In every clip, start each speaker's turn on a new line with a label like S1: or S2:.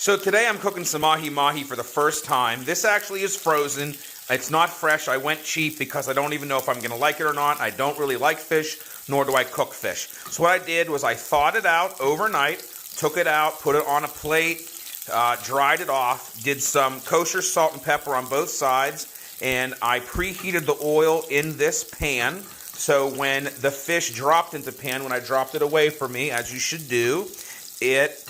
S1: So today I'm cooking some mahi mahi for the first time. This actually is frozen. It's not fresh. I went cheap because I don't even know if I'm going to like it or not. I don't really like fish, nor do I cook fish. So what I did was I thawed it out overnight, took it out, put it on a plate, dried it off, did some kosher salt and pepper on both sides, and I preheated the oil in this pan. So when the fish dropped into the pan, when I dropped it away from me, as you should do, it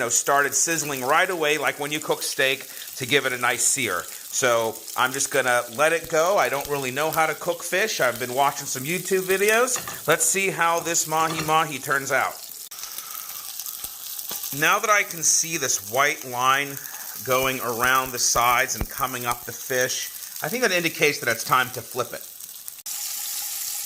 S1: started sizzling right away, like when you cook steak, to give it a nice sear. So I'm just gonna let it go. I don't really know how to cook fish. I've been watching some YouTube videos. Let's see how this mahi mahi turns out. Now that I can see this white line going around the sides and coming up the fish, I think that indicates that it's time to flip it.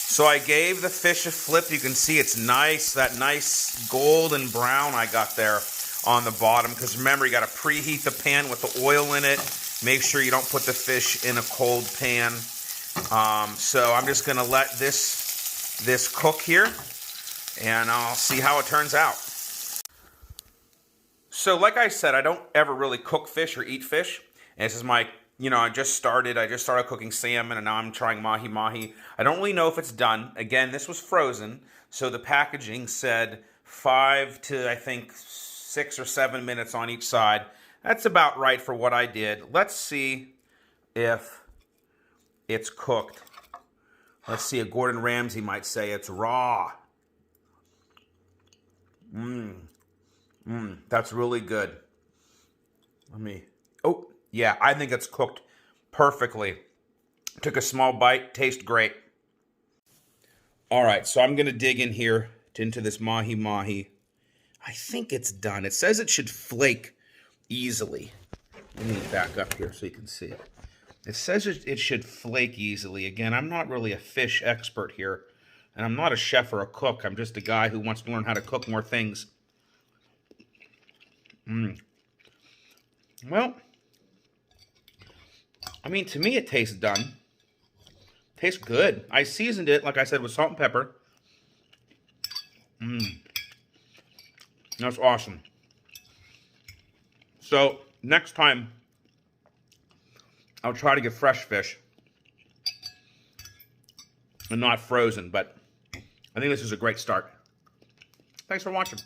S1: So I gave the fish a flip. You can see it's nice, that nice golden brown I got there on the bottom. Because remember, you got to preheat the pan with the oil in it. Make sure you don't put the fish in a cold pan. So I'm just going to let this cook here, and I'll see how it turns out. So like I said, I don't ever really cook fish or eat fish. And this is my, I just started cooking salmon, and now I'm trying mahi mahi. I don't really know if it's done. Again, this was frozen, so the packaging said 5 to, I think, 6 or 7 minutes on each side. That's about right for what I did. Let's see if it's cooked. Let's see, a Gordon Ramsay might say it's raw. That's really good. Oh, yeah, I think it's cooked perfectly. Took a small bite, tastes great. All right, so I'm gonna dig in here into this mahi mahi. I think it's done. It says it should flake easily. Let me back up here so you can see it. It says it should flake easily. Again, I'm not really a fish expert here, and I'm not a chef or a cook. I'm just a guy who wants to learn how to cook more things. Well, I mean, to me, it tastes done. Tastes good. I seasoned it, like I said, with salt and pepper. That's awesome. So, next time, I'll try to get fresh fish and not frozen, but I think this is a great start. Thanks for watching.